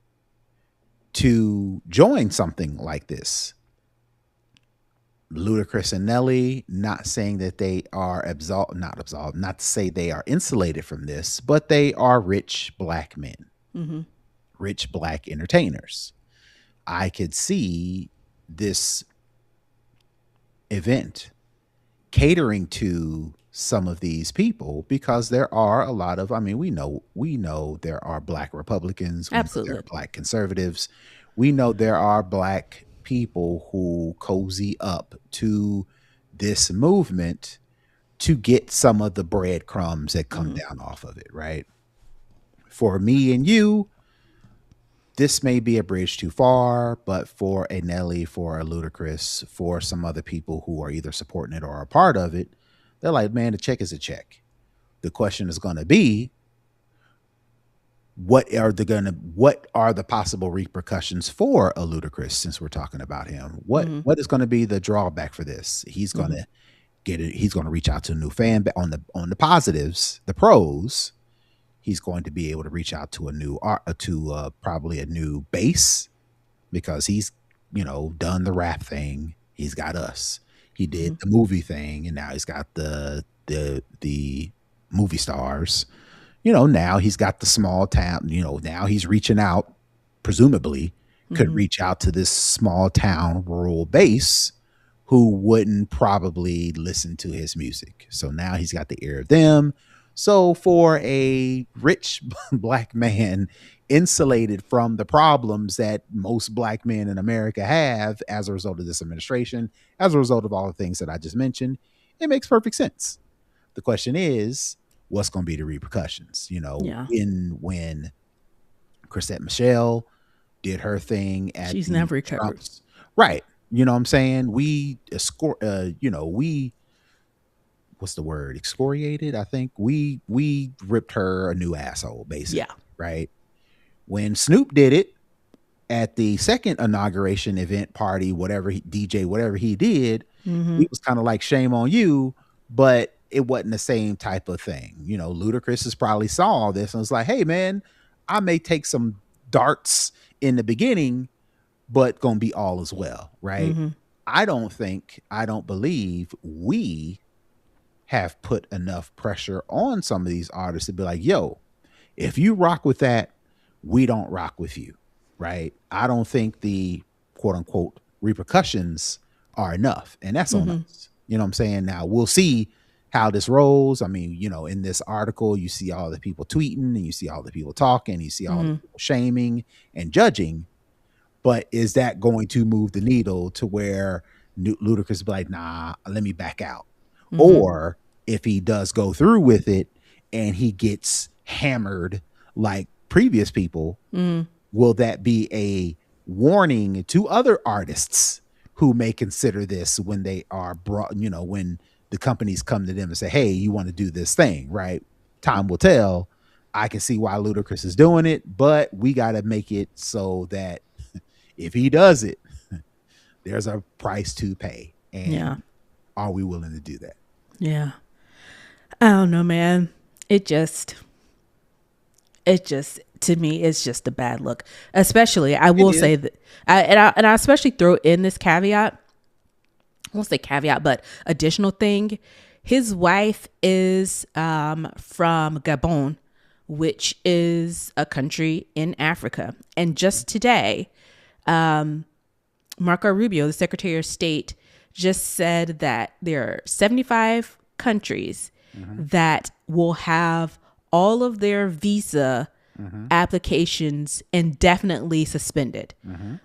to join something like this. Ludacris and Nelly, not saying that they are not to say they are insulated from this, but they are rich Black men, rich Black entertainers. I could see this event catering to some of these people because there are a lot of, I mean, we know there are Black Republicans, there are Black conservatives. We know there are Black people who cozy up to this movement to get some of the breadcrumbs that come down off of it, right? For me and you, this may be a bridge too far, but for a Nelly, for a Ludacris, for some other people who are either supporting it or a part of it, they're like, man, a check is a check. The question is going to be, what are the possible repercussions for a Ludacris, since we're talking about him? What is going to be the drawback for this? He's going to get it. He's going to reach out to a new fan on the positives, the pros. He's going to be able to reach out to a new probably a new base, because he's, done the rap thing. He's got us. He did the movie thing, and now he's got the movie stars. Now he's got the small town. Now he's reaching out, presumably could reach out to this small town rural base who wouldn't probably listen to his music. So now he's got the ear of them. So for a rich Black man insulated from the problems that most Black men in America have as a result of this administration, as a result of all the things that I just mentioned, it makes perfect sense. The question is, what's going to be the repercussions? When Chrisette Michele did her thing at, she's never recovered. Right. You know what I'm saying? We what's the word? Excoriated, I think. We ripped her a new asshole, Yeah. basically, right? When Snoop did it at the second inauguration event party, whatever DJ, whatever he did, Mm-hmm. we was kind of like, shame on you, but it wasn't the same type of thing. Ludacris has probably saw all this and was like, hey man, I may take some darts in the beginning, but gonna be all as well, right? Mm-hmm. I don't believe we have put enough pressure on some of these artists to be like, yo, if you rock with that, we don't rock with you, right? I don't think the quote unquote repercussions are enough, and that's on Mm-hmm. us. You know what I'm saying? Now we'll see how this rolls. I mean, in this article, you see all the people tweeting and you see all the people talking, you see all the Mm-hmm. people shaming and judging. But is that going to move the needle to where Ludacris be like, nah, let me back out? Mm-hmm. Or if he does go through with it and he gets hammered like previous people, Mm-hmm. will that be a warning to other artists who may consider this when they are brought, when the companies come to them and say, hey, you want to do this thing, right? Time will tell. I can see why Ludacris is doing it, but we got to make it so that if he does it, there's a price to pay. And Yeah. are we willing to do that? Yeah. I don't know, man. It just, to me, it's just a bad look. Especially, I will say that, and I especially throw in this caveat. I won't say caveat, but additional thing. His wife is from Gabon, which is a country in Africa. And just today, Marco Rubio, the Secretary of State, just said that there are 75 countries that will have all of their visa applications indefinitely suspended.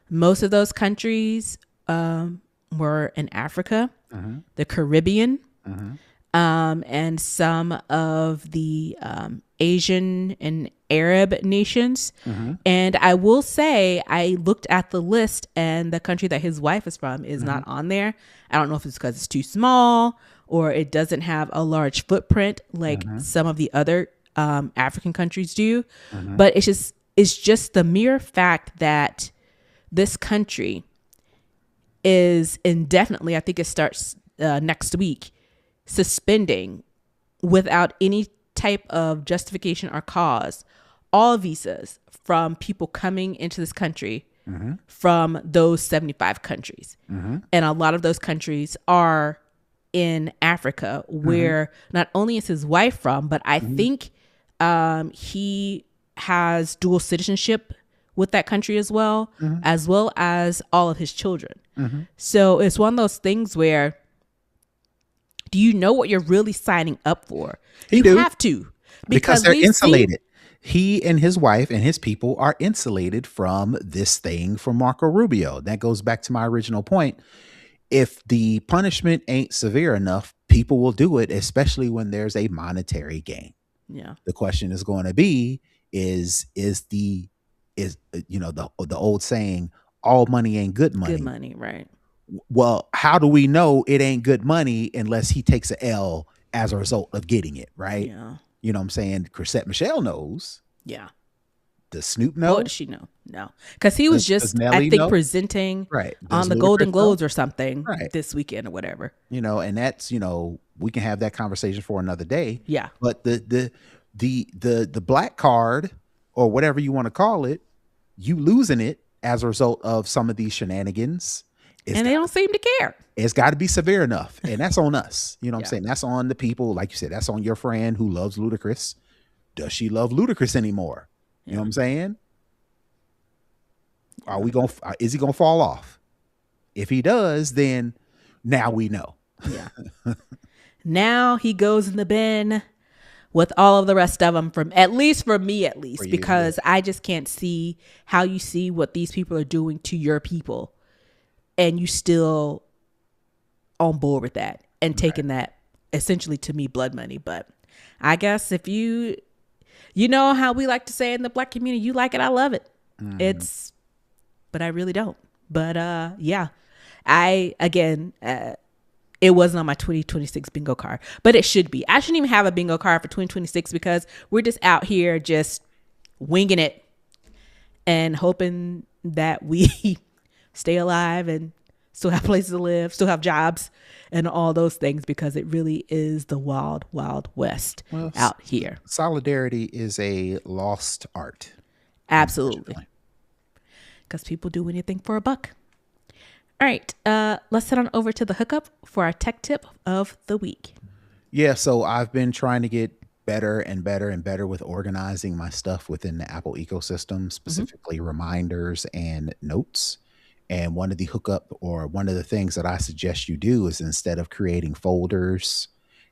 Most of those countries were in Africa, the Caribbean, and some of the Asian and Arab nations. And I will say, I looked at the list and the country that his wife is from is not on there. I don't know if it's because it's too small or it doesn't have a large footprint like some of the other African countries do. But it's just the mere fact that this country is indefinitely, I think it starts next week, suspending without any type of justification or cause all visas from people coming into this country from those 75 countries. And a lot of those countries are in Africa, where not only is his wife from, but I think he has dual citizenship with that country as well as all of his children. So it's one of those things where, do you know what you're really signing up for? You have to, because they're insulated. He and his wife and his people are insulated from this thing from Marco Rubio. That goes back to my original point. If the punishment ain't severe enough, people will do it, especially when there's a monetary gain. Yeah. The question is going to be, is the old saying, all money ain't good money. Good money, right. Well, how do we know it ain't good money unless he takes a L as a result of getting it, right? Yeah. You know what I'm saying? Chrisette Michelle knows. Yeah. Does Snoop know? What does she know? No. Because he was just, I think, presenting on the Golden Globes or something this weekend or whatever. And that's, we can have that conversation for another day. Yeah. But the black card, or whatever you want to call it, you losing it as a result of some of these shenanigans. And they don't seem to care. It's got to be severe enough. And that's on us. You know what I'm saying? That's on the people. Like you said, that's on your friend who loves Ludacris. Does she love Ludacris anymore? You know what I'm saying? Is he going to fall off? If he does, then now we know. Yeah. Now he goes in the bin with all of the rest of them, for me, because I just can't see how you see what these people are doing to your people and you still on board with that and taking that essentially, to me, blood money. But I guess if you know how we like to say in the black community, you like it, I love it. But I really don't. But yeah, It wasn't on my 2026 bingo card, but it should be. I shouldn't even have a bingo card for 2026 because we're just out here just winging it and hoping that we stay alive and still have places to live, still have jobs and all those things, because it really is the wild, wild west out here. Solidarity is a lost art. Absolutely. Because people do anything for a buck. All right, let's head on over to the hookup for our tech tip of the week. Yeah, so I've been trying to get better and better and better with organizing my stuff within the Apple ecosystem, specifically reminders and notes. And one of the things that I suggest you do is, instead of creating folders,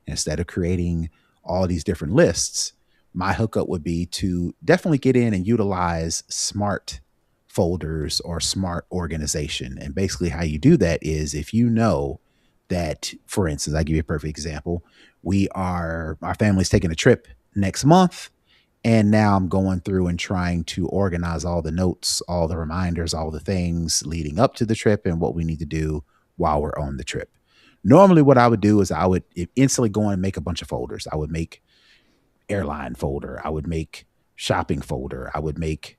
instead of creating all these different lists, my hookup would be to definitely get in and utilize smart folders or smart organization. And basically how you do that is, if you know that, for instance, I'll give you a perfect example. Our family's taking a trip next month. And now I'm going through and trying to organize all the notes, all the reminders, all the things leading up to the trip and what we need to do while we're on the trip. Normally what I would do is I would instantly go and make a bunch of folders. I would make airline folder. I would make shopping folder. I would make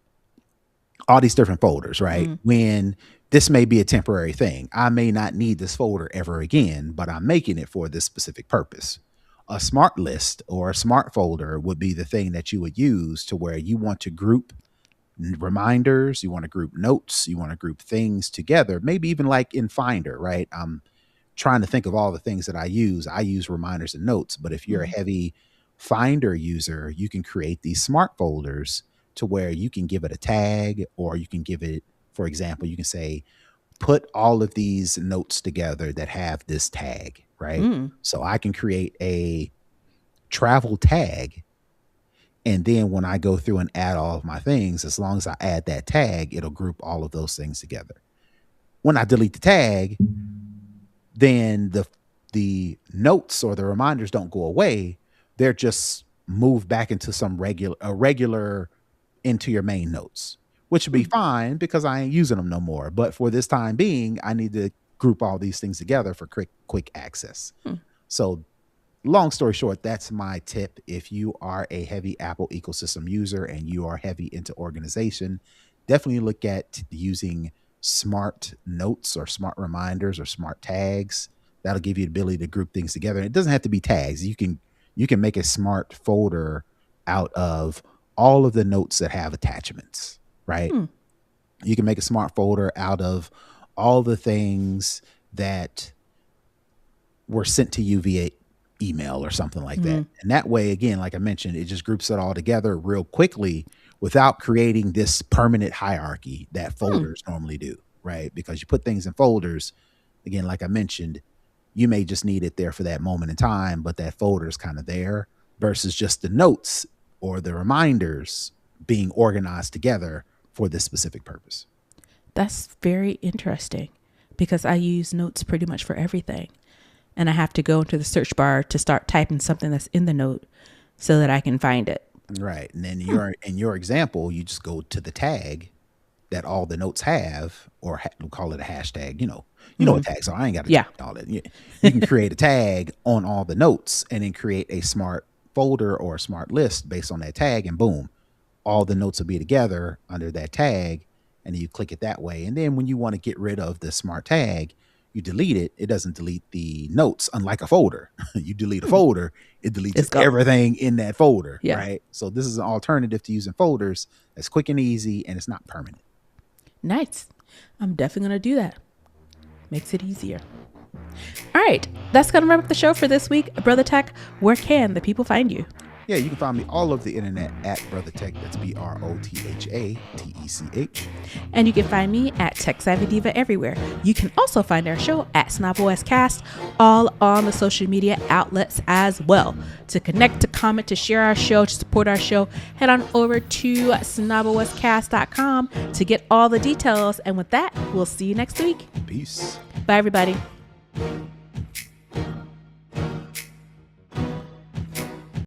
all these different folders, right? When this may be a temporary thing. I may not need this folder ever again, but I'm making it for this specific purpose. A smart list or a smart folder would be the thing that you would use to where you want to group reminders, you want to group notes, you want to group things together, maybe even like in Finder, right? I'm trying to think of all the things that I use. I use reminders and notes, but if you're a heavy Finder user, you can create these smart folders to where you can give it a tag, or you can give it, for example, you can say, put all of these notes together that have this tag, right? So I can create a travel tag. And then when I go through and add all of my things, as long as I add that tag, it'll group all of those things together. When I delete the tag, then the notes or the reminders don't go away. They're just moved back into some regular into your main notes, which would be fine because I ain't using them no more. But for this time being, I need to group all these things together for quick access. So long story short, that's my tip. If you are a heavy Apple ecosystem user and you are heavy into organization, definitely look at using smart notes or smart reminders or smart tags. That'll give you the ability to group things together. And it doesn't have to be tags. You can make a smart folder out of all of the notes that have attachments, right? You can make a smart folder out of all the things that were sent to you via email or something like that. And that way, again, like I mentioned, it just groups it all together real quickly without creating this permanent hierarchy that folders normally do, right? Because you put things in folders, again, like I mentioned, you may just need it there for that moment in time, but that folder is kind of there, versus just the notes or the reminders being organized together for this specific purpose. That's very interesting, because I use notes pretty much for everything. And I have to go into the search bar to start typing something that's in the note so that I can find it. Right. And then in your example, you just go to the tag that all the notes have, or we'll call it a hashtag, you know what tags are. I ain't got to type all that. You can create a tag on all the notes and then create a smart folder or a smart list based on that tag, and boom, all the notes will be together under that tag, and then you click it that way. And then when you want to get rid of the smart tag, you delete it. It doesn't delete the notes, unlike a folder. You delete a folder, it deletes everything in that folder, right? So this is an alternative to using folders that's quick and easy, and it's not permanent. Nice. I'm definitely going to do that. Makes it easier. All right, that's going to wrap up the show for this week. Brother Tech, where can the people find you? Yeah, you can find me all over the internet at Brother Tech. That's BrothaTech. And you can find me at Tech Savvy Diva everywhere. You can also find our show at SnobOS Cast, all on the social media outlets as well. To connect, to comment, to share our show, to support our show, head on over to snoboscast.com to get all the details. And with that, we'll see you next week. Peace. Bye, everybody.